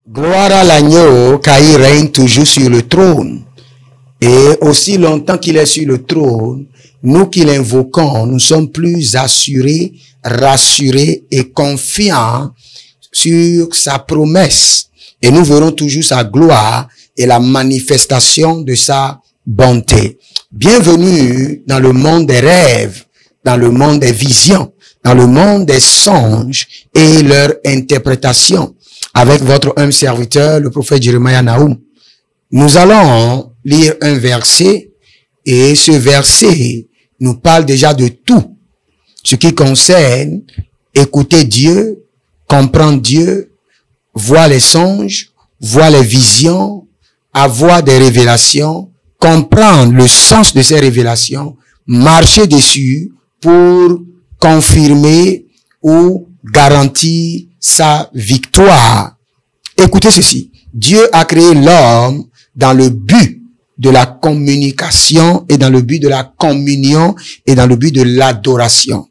Gloire à l'agneau, car il règne toujours sur le trône. Et aussi longtemps qu'il est sur le trône, nous qui l'invoquons, nous sommes plus assurés, rassurés et confiants sur sa promesse. Et nous verrons toujours sa gloire et la manifestation de sa bonté. Bienvenue dans le monde des rêves, dans le monde des visions, dans le monde des songes et leur interprétation. Avec votre humble serviteur, le prophète Jeremiah Nahum. Nous allons lire un verset et ce verset nous parle déjà de tout ce qui concerne écouter Dieu, comprendre Dieu, voir les songes, voir les visions, avoir des révélations, comprendre le sens de ces révélations, marcher dessus pour confirmer ou garantir sa victoire. Écoutez ceci. Dieu a créé l'homme dans le but de la communication et dans le but de la communion et dans le but de l'adoration.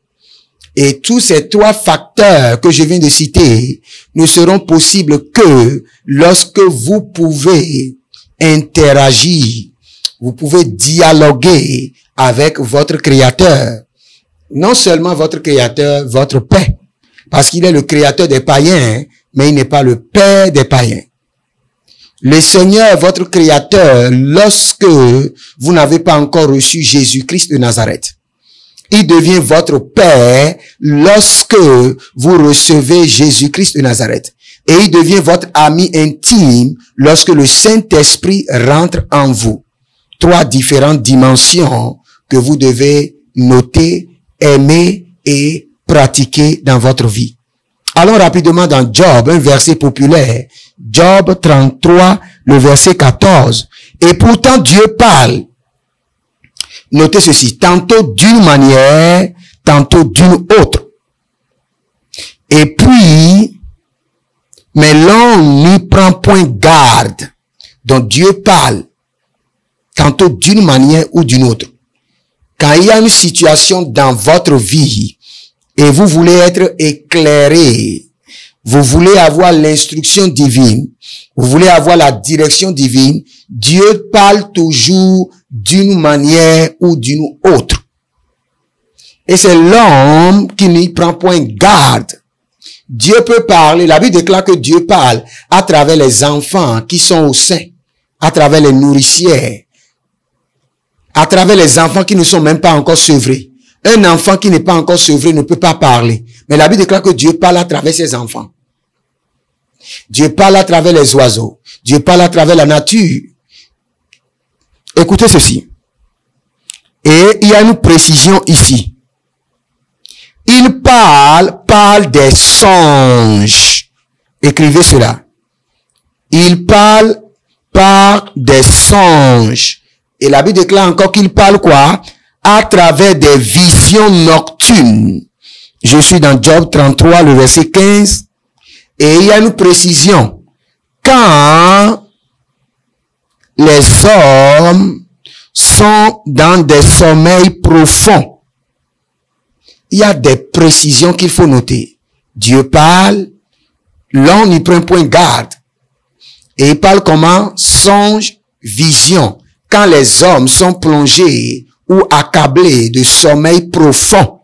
Et tous ces trois facteurs que je viens de citer ne seront possibles que lorsque vous pouvez interagir, vous pouvez dialoguer avec votre Créateur. Non seulement votre Créateur, votre Père. Parce qu'il est le créateur des païens, mais il n'est pas le père des païens. Le Seigneur, votre créateur, lorsque vous n'avez pas encore reçu Jésus-Christ de Nazareth, il devient votre père lorsque vous recevez Jésus-Christ de Nazareth. Et il devient votre ami intime lorsque le Saint-Esprit rentre en vous. Trois différentes dimensions que vous devez noter, aimer et pratiquer dans votre vie. Allons rapidement dans Job, un verset populaire. Job 33, le verset 14. Et pourtant Dieu parle. Notez ceci. Tantôt d'une manière, tantôt d'une autre. Et puis, mais l'on n'y prend point garde. Donc Dieu parle. Tantôt d'une manière ou d'une autre. Quand il y a une situation dans votre vie, et vous voulez être éclairé, vous voulez avoir l'instruction divine, vous voulez avoir la direction divine, Dieu parle toujours d'une manière ou d'une autre. Et c'est l'homme qui n'y prend point garde. Dieu peut parler, la Bible déclare que Dieu parle à travers les enfants qui sont au sein, à travers les nourricières, à travers les enfants qui ne sont même pas encore sevrés. Un enfant qui n'est pas encore sevré ne peut pas parler. Mais la Bible déclare que Dieu parle à travers ses enfants. Dieu parle à travers les oiseaux. Dieu parle à travers la nature. Écoutez ceci. Et il y a une précision ici. Il parle des songes. Écrivez cela. Il parle par des songes. Et la Bible déclare encore qu'il parle quoi? À travers des visions nocturnes. Je suis dans Job 33, le verset 15. Et il y a une précision. Quand les hommes sont dans des sommeils profonds, il y a des précisions qu'il faut noter. Dieu parle, l'on n'y prend point garde. Et il parle comment? Songe, vision. Quand les hommes sont plongés ou accablés de sommeil profond.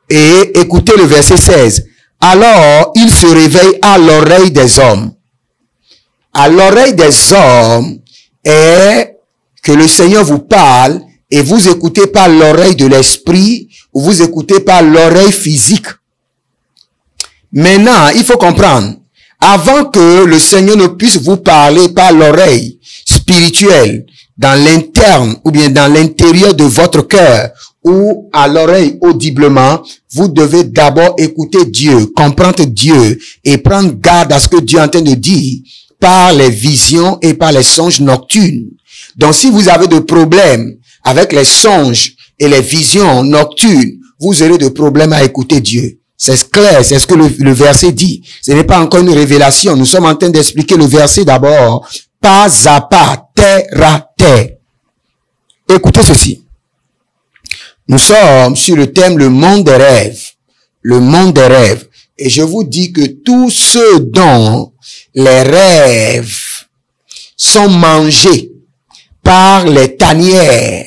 Et écoutez le verset 16. Alors, il se réveille à l'oreille des hommes. À l'oreille des hommes est que le Seigneur vous parle et vous écoutez par l'oreille de l'esprit ou vous écoutez par l'oreille physique. Maintenant, il faut comprendre. Avant que le Seigneur ne puisse vous parler par l'oreille spirituelle, dans l'interne ou bien dans l'intérieur de votre cœur ou à l'oreille audiblement, vous devez d'abord écouter Dieu, comprendre Dieu et prendre garde à ce que Dieu est en train de dire par les visions et par les songes nocturnes. Donc si vous avez des problèmes avec les songes et les visions nocturnes, vous aurez des problèmes à écouter Dieu. C'est clair, c'est ce que le verset dit. Ce n'est pas encore une révélation. Nous sommes en train d'expliquer le verset d'abord. Pas à pas, terre à terre. Écoutez ceci. Nous sommes sur le thème le monde des rêves. Le monde des rêves. Et je vous dis que tous ceux dont les rêves sont mangés par les tanières,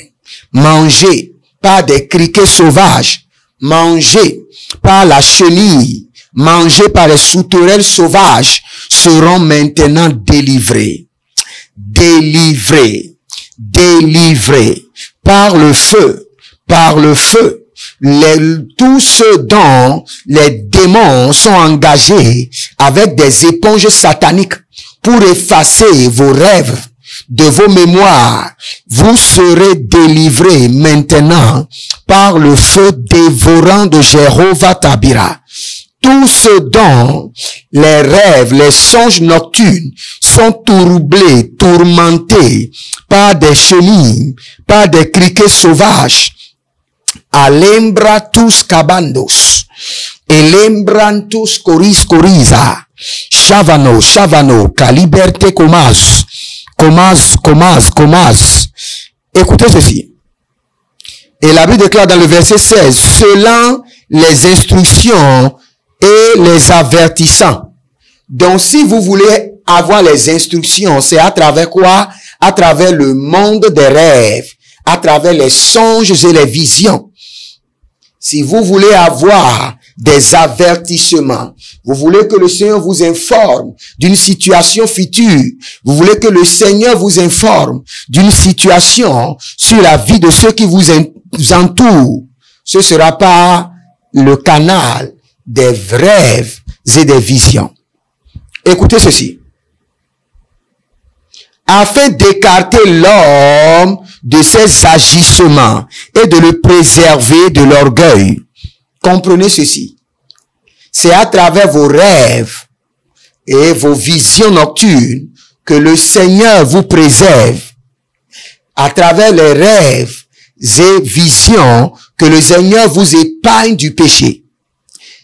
mangés par des criquets sauvages, mangés par la chenille, mangés par les sauterelles sauvages, seront maintenant délivrés. Délivrés. Délivrés. Par le feu. Par le feu. Tous ceux dont les démons sont engagés avec des éponges sataniques pour effacer vos rêves de vos mémoires, vous serez délivrés maintenant par le feu dévorant de Jéhovah Tabira. Tous ceux dont les rêves, les songes nocturnes sont troublés, tourmentés par des chenilles, par des criquets sauvages, alembra tous cabandos, elembrantus coris coriza, chavano, caliberte comas. Écoutez ceci. Et la Bible déclare dans le verset 16, selon les instructions et les avertissants. Donc, si vous voulez avoir les instructions, c'est à travers quoi? À travers le monde des rêves, à travers les songes et les visions. Si vous voulez avoir des avertissements, vous voulez que le Seigneur vous informe d'une situation future, vous voulez que le Seigneur vous informe d'une situation sur la vie de ceux qui vous entourent, ce sera par le canal des rêves et des visions. Écoutez ceci. Afin d'écarter l'homme de ses agissements et de le préserver de l'orgueil. Comprenez ceci. C'est à travers vos rêves et vos visions nocturnes que le Seigneur vous préserve. À travers les rêves et visions que le Seigneur vous épargne du péché.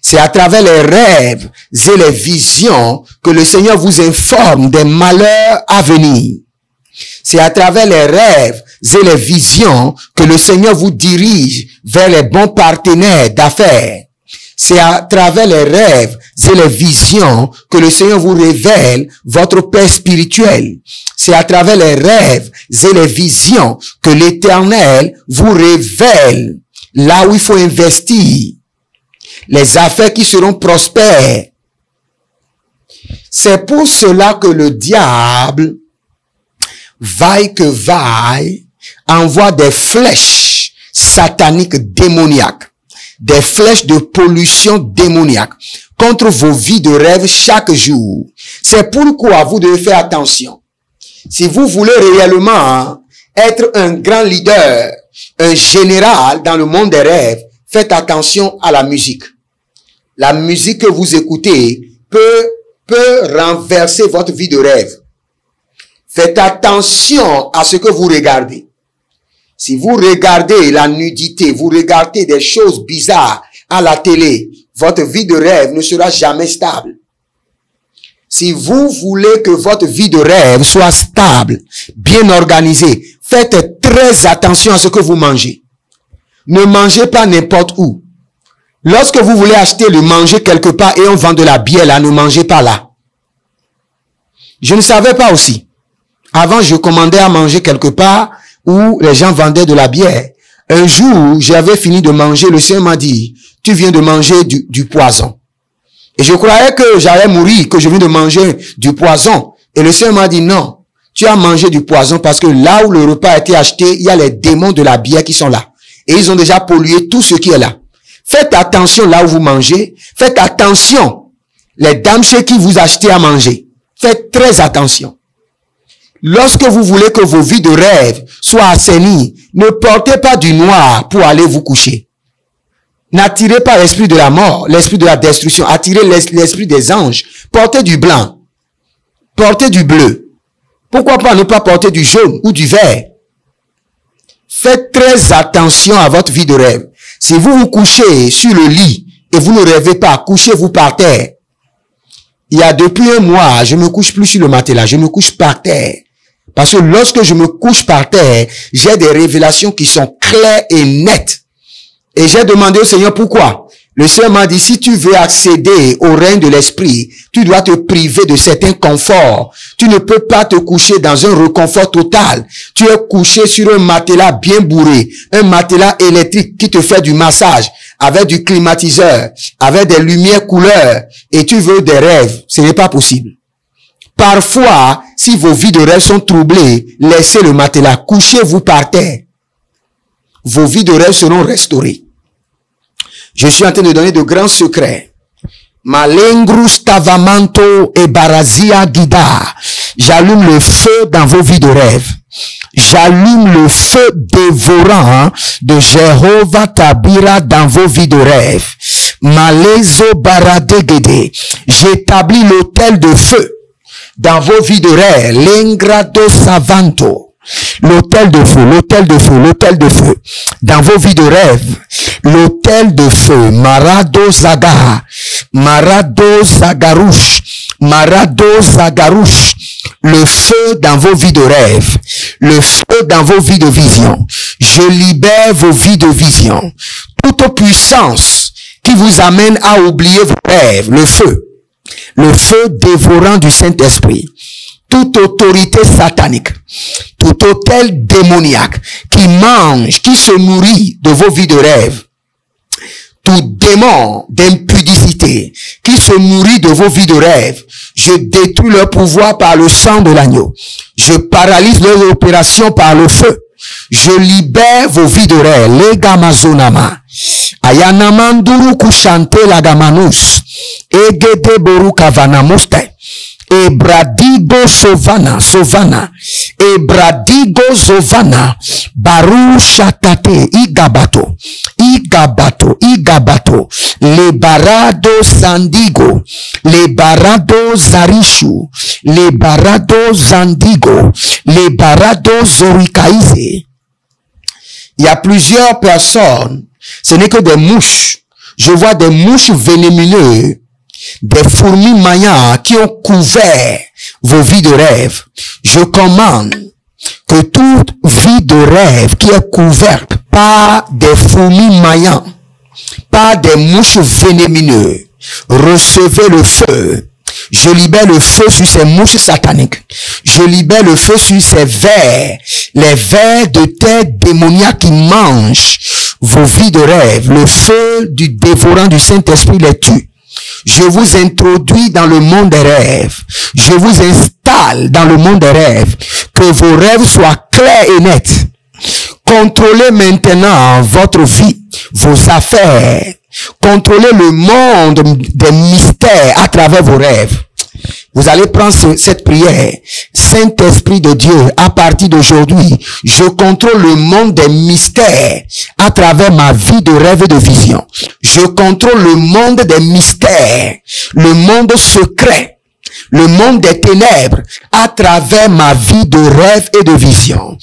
C'est à travers les rêves et les visions que le Seigneur vous informe des malheurs à venir. C'est à travers les rêves et les visions que le Seigneur vous dirige vers les bons partenaires d'affaires. C'est à travers les rêves et les visions que le Seigneur vous révèle votre Père spirituel. C'est à travers les rêves et les visions que l'Éternel vous révèle là où il faut investir. Les affaires qui seront prospères. C'est pour cela que le diable, vaille que vaille, envoie des flèches sataniques démoniaques, des flèches de pollution démoniaque contre vos vies de rêve chaque jour. C'est pourquoi vous devez faire attention. Si vous voulez réellement être un grand leader, un général dans le monde des rêves, faites attention à la musique. La musique que vous écoutez peut renverser votre vie de rêve. Faites attention à ce que vous regardez. Si vous regardez la nudité, vous regardez des choses bizarres à la télé, votre vie de rêve ne sera jamais stable. Si vous voulez que votre vie de rêve soit stable, bien organisée, faites très attention à ce que vous mangez. Ne mangez pas n'importe où. Lorsque vous voulez acheter le manger quelque part et on vend de la bière là, ne mangez pas là. Je ne savais pas aussi. Avant, je commandais à manger quelque part où les gens vendaient de la bière. Un jour, j'avais fini de manger, le Seigneur m'a dit, tu viens de manger du poison. Et je croyais que j'allais mourir, que je viens de manger du poison. Et le Seigneur m'a dit, non, tu as mangé du poison parce que là où le repas a été acheté, il y a les démons de la bière qui sont là. Et ils ont déjà pollué tout ce qui est là. Faites attention là où vous mangez. Faites attention. Les dames chez qui vous achetez à manger. Faites très attention. Lorsque vous voulez que vos vies de rêve soient assainies, ne portez pas du noir pour aller vous coucher. N'attirez pas l'esprit de la mort, l'esprit de la destruction. Attirez l'esprit des anges. Portez du blanc. Portez du bleu. Pourquoi pas ne pas porter du jaune ou du vert? Faites très attention à votre vie de rêve. Si vous vous couchez sur le lit et vous ne rêvez pas, couchez-vous par terre. Il y a depuis un mois, je ne me couche plus sur le matelas, je me couche par terre. Parce que lorsque je me couche par terre, j'ai des révélations qui sont claires et nettes. Et j'ai demandé au Seigneur pourquoi. Le Seigneur m'a dit, si tu veux accéder au règne de l'esprit, tu dois te priver de certains conforts. Tu ne peux pas te coucher dans un réconfort total. Tu es couché sur un matelas bien bourré, un matelas électrique qui te fait du massage, avec du climatiseur, avec des lumières couleurs, et tu veux des rêves. Ce n'est pas possible. Parfois, si vos vies de rêve sont troublées, laissez le matelas, couchez-vous par terre. Vos vies de rêve seront restaurées. Je suis en train de donner de grands secrets. Malengrus tavamanto et barazia guida. J'allume le feu dans vos vies de rêve. J'allume le feu dévorant de Jéhovah Tabira dans vos vies de rêve. Malezo baradegede. J'établis l'autel de feu dans vos vies de rêve. Lengrado savanto. L'autel de feu, l'autel de feu, l'autel de feu. Dans vos vies de rêve, l'autel de feu. Marado Zaga, Marado Zagarouche, Marado Zagarouche. Le feu dans vos vies de rêve, le feu dans vos vies de vision. Je libère vos vies de vision. Toute puissance qui vous amène à oublier vos rêves, le feu dévorant du Saint-Esprit. Toute autorité satanique, tout autel démoniaque qui mange, qui se nourrit de vos vies de rêve, tout démon d'impudicité qui se nourrit de vos vies de rêve, je détruis leur pouvoir par le sang de l'agneau. Je paralyse leurs opérations par le feu. Je libère vos vies de rêve. Les gamazonama. Ayanamanduru kushante lagamanus. Egede boru kavanamuste. Ebradigo Sovana, Ebradigo Zovana, Baru Shatate, Igabato, Le Barado Zandigo, Le Barado Zarishu, Le Barado Zandigo, Le Barado Zorikaise. Il y a plusieurs personnes, ce n'est que des mouches. Je vois des mouches vénémineuses, des fourmis maillantes qui ont couvert vos vies de rêve. Je commande que toute vie de rêve qui est couverte par des fourmis maillantes, par des mouches vénémineuses, recevez le feu. Je libère le feu sur ces mouches sataniques. Je libère le feu sur ces vers, les vers de terre démoniaque qui mangent vos vies de rêve. Le feu du dévorant du Saint-Esprit les tue. Je vous introduis dans le monde des rêves. Je vous installe dans le monde des rêves. Que vos rêves soient clairs et nets. Contrôlez maintenant votre vie, vos affaires. Contrôlez le monde des mystères à travers vos rêves. Vous allez prendre cette prière. Saint-Esprit de Dieu, à partir d'aujourd'hui, je contrôle le monde des mystères à travers ma vie de rêve et de vision. Je contrôle le monde des mystères, le monde secret, le monde des ténèbres à travers ma vie de rêve et de vision.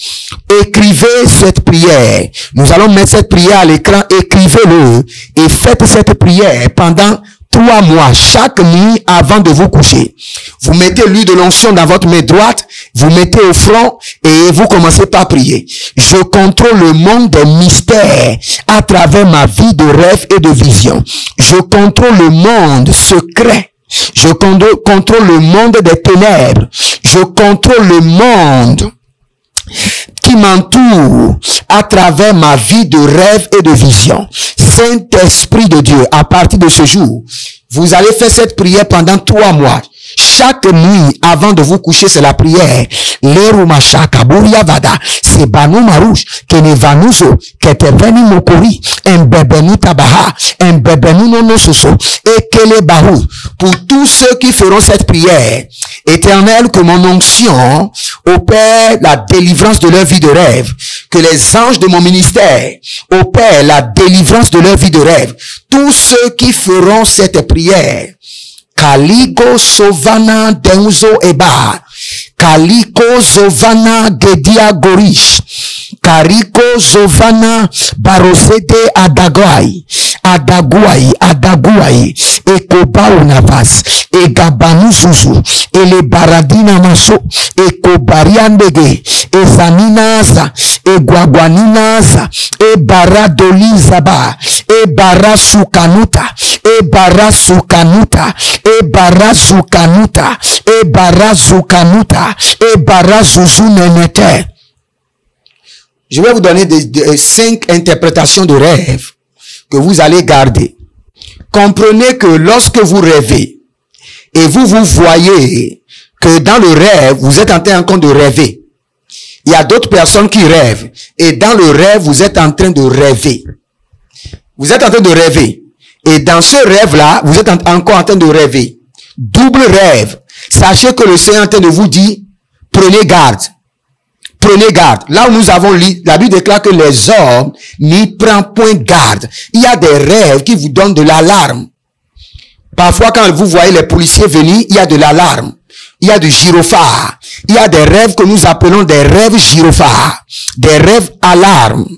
Écrivez cette prière. Nous allons mettre cette prière à l'écran. Écrivez-le et faites cette prière pendant 3 mois, chaque nuit avant de vous coucher. Vous mettez l'huile de l'onction dans votre main droite, vous mettez au front et vous commencez par prier. Je contrôle le monde des mystères à travers ma vie de rêve et de vision. Je contrôle le monde secret. Je contrôle le monde des ténèbres. Je contrôle le monde qui m'entoure à travers ma vie de rêve et de vision. Saint-Esprit de Dieu, à partir de ce jour, vous allez faire cette prière pendant 3 mois. Chaque nuit, avant de vous coucher, c'est la prière. Lerumashaka, Buriavada, Sebanu Marouche, Kenevanuzo, Keteveni Mokori, Mbebenu Tabaha, Mbebenu Nonososo, Ekele Barou. Pour tous ceux qui feront cette prière, Éternel, que mon onction opère la délivrance de leur vie de rêve. Que les anges de mon ministère opèrent la délivrance de leur vie de rêve. Tous ceux qui feront cette prière, Kaliko Sovana Denzo Eba, Kaliko Zovana Gedia Gorish, Kariko Zovana Barosete Adagwai, Adaguai, Adaguai, et Kobaunavas, et Gabanuzuzu, et les Baradina Maso, et Kobariandege, et Zaninaza, et Guaguaninaza, et Baradolizaba, et Barasukanuta, et Barasukanuta, et Barasukanuta, et Barasukanuta, et Barazuzunenete. Je vais vous donner 5 interprétations de rêves que vous allez garder. Comprenez que lorsque vous rêvez et vous voyez que dans le rêve, vous êtes en train encore de rêver. Il y a d'autres personnes qui rêvent et dans le rêve, vous êtes en train de rêver. Vous êtes en train de rêver. Et dans ce rêve-là, vous êtes encore en train de rêver. Double rêve. Sachez que le Seigneur est en train de vous dire, prenez garde. Prenez garde. Là où nous avons lu, la Bible déclare que les hommes n'y prennent point garde. Il y a des rêves qui vous donnent de l'alarme. Parfois, quand vous voyez les policiers venir, il y a de l'alarme. Il y a du gyrophare. Il y a des rêves que nous appelons des rêves gyrophares. Des rêves alarmes.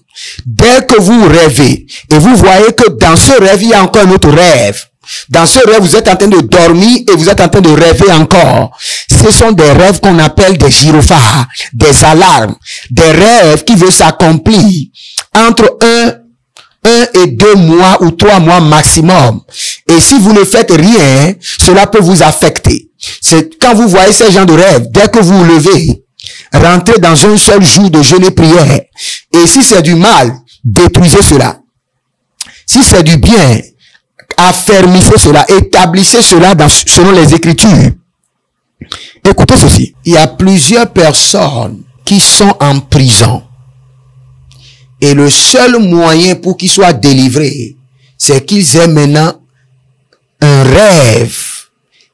Dès que vous rêvez, et vous voyez que dans ce rêve, il y a encore un autre rêve. Dans ce rêve, vous êtes en train de dormir et vous êtes en train de rêver encore. Ce sont des rêves qu'on appelle des gyrophares, des alarmes, des rêves qui veulent s'accomplir entre 1 et 2 mois ou 3 mois maximum. Et si vous ne faites rien, cela peut vous affecter. C'est quand vous voyez ces gens de rêves, dès que vous vous levez, rentrez dans un seul jour de jeûne et prière. Et si c'est du mal, détruisez cela. Si c'est du bien, affermissez cela, établissez cela selon les Écritures. Écoutez ceci. Il y a plusieurs personnes qui sont en prison. Et le seul moyen pour qu'ils soient délivrés, c'est qu'ils aient maintenant un rêve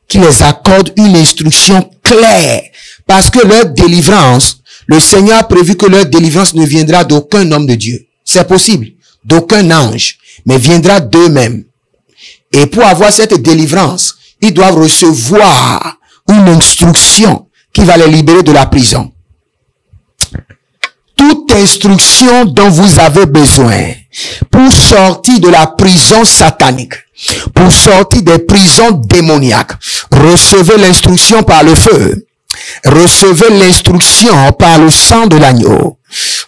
qui les accorde une instruction claire. Parce que leur délivrance, le Seigneur a prévu que leur délivrance ne viendra d'aucun homme de Dieu. C'est possible. D'aucun ange. Mais viendra d'eux-mêmes. Et pour avoir cette délivrance, ils doivent recevoir une instruction qui va les libérer de la prison. Toute instruction dont vous avez besoin pour sortir de la prison satanique, pour sortir des prisons démoniaques, recevez l'instruction par le feu. Recevez l'instruction par le sang de l'agneau.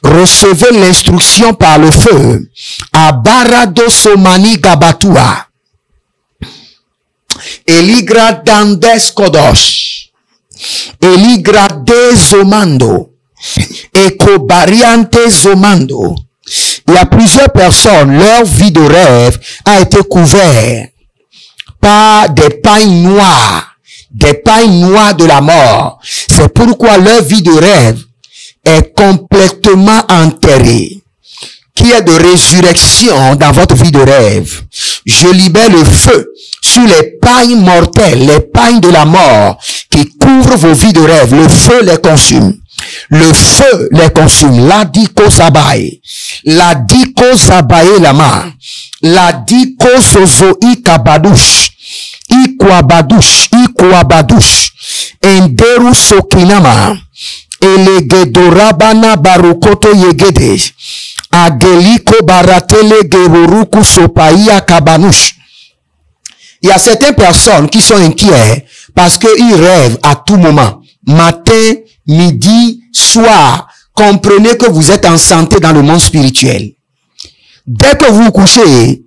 Recevez l'instruction par le feu. Abarado somani gabatua. Eligradandes kodosh. Eligrade zomando. Ekobariante zomando. Il y a plusieurs personnes, leur vie de rêve a été couverte par des pailles noires. Des pailles noires de la mort. C'est pourquoi leur vie de rêve est complètement enterrée. Qu'il y ait de résurrection dans votre vie de rêve. Je libère le feu sur les pailles mortelles, les pailles de la mort qui couvrent vos vies de rêve. Le feu les consume. Le feu les consume. La diko zabae. La diko zabae lama. La diko sozo ikabadush. Ikwabadush. Enderu sokinama. Elegedorabana barukoto yegede. Ageliko baratele geruruku sopaia kabanush. Il y a certaines personnes qui sont inquiets parce qu'ils rêvent à tout moment. Matin, midi, soir. Comprenez que vous êtes en santé dans le monde spirituel. Dès que vous vous couchez,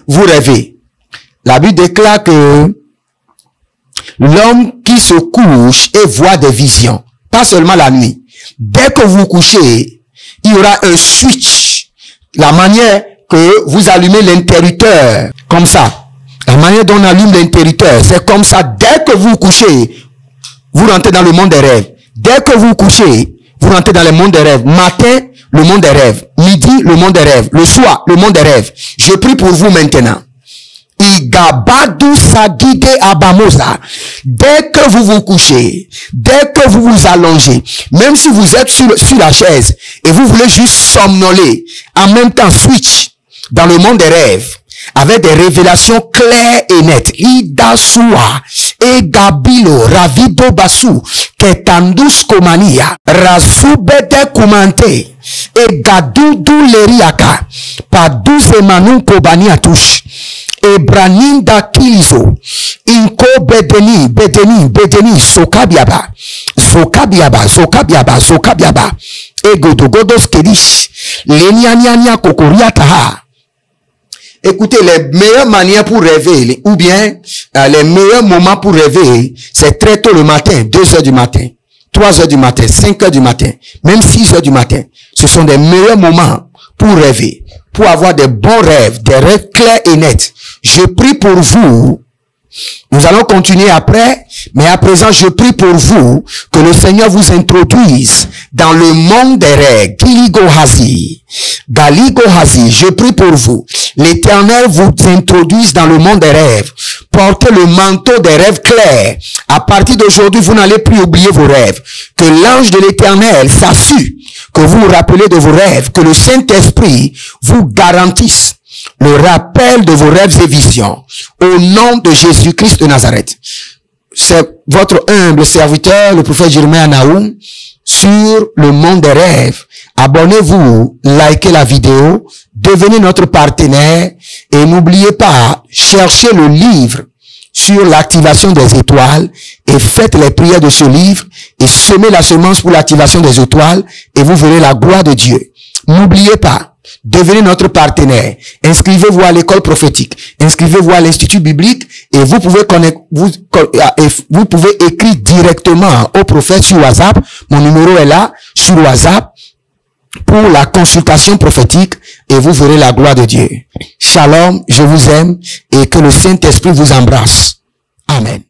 vous rêvez. La Bible déclare que l'homme qui se couche et voit des visions, pas seulement la nuit. Dès que vous vous couchez, il y aura un switch. La manière que vous allumez l'interrupteur, comme ça. La manière dont on allume l'interrupteur, c'est comme ça. Dès que vous vous couchez, vous rentrez dans le monde des rêves. Dès que vous vous couchez, vous rentrez dans le monde des rêves. Matin, le monde des rêves. Midi, le monde des rêves. Le soir, le monde des rêves. Je prie pour vous maintenant. Igabadu sagide abamosa. Dès que vous vous couchez, dès que vous vous allongez, même si vous êtes sur la chaise et vous voulez juste somnoler, en même temps switch dans le monde des rêves, avec des révélations claires et nettes. Idasua, e gabilo ravido basu ketandus komania razubete kumante e gadudu leriaka padus emanun kobania tush ebraninda kilizo inko bedeni sokabiaba egodogodos kedish lenianiania kokoriataha. Écoutez, les meilleures manières pour rêver, ou bien les meilleurs moments pour rêver, c'est très tôt le matin, 2 heures du matin, 3 heures du matin, 5 heures du matin, même 6 heures du matin. Ce sont des meilleurs moments pour rêver, pour avoir des bons rêves, des rêves clairs et nets. Je prie pour vous. Nous allons continuer après, mais à présent, je prie pour vous que le Seigneur vous introduise dans le monde des rêves. Galigo Hazi, je prie pour vous. L'Éternel vous introduise dans le monde des rêves. Portez le manteau des rêves clairs. À partir d'aujourd'hui, vous n'allez plus oublier vos rêves. Que l'ange de l'Éternel s'assure que vous vous rappelez de vos rêves. Que le Saint-Esprit vous garantisse le rappel de vos rêves et visions. Au nom de Jésus-Christ de Nazareth. C'est votre humble serviteur, le prophète Jeremiah Naoum, sur le monde des rêves. Abonnez-vous, likez la vidéo, devenez notre partenaire et n'oubliez pas, cherchez le livre sur l'activation des étoiles et faites les prières de ce livre et semez la semence pour l'activation des étoiles et vous verrez la gloire de Dieu. N'oubliez pas, devenez notre partenaire. Inscrivez-vous à l'école prophétique. Inscrivez-vous à l'institut biblique et vous pouvez vous pouvez écrire directement au prophète sur WhatsApp. Mon numéro est là, sur WhatsApp, pour la consultation prophétique et vous verrez la gloire de Dieu. Shalom, je vous aime et que le Saint-Esprit vous embrasse. Amen.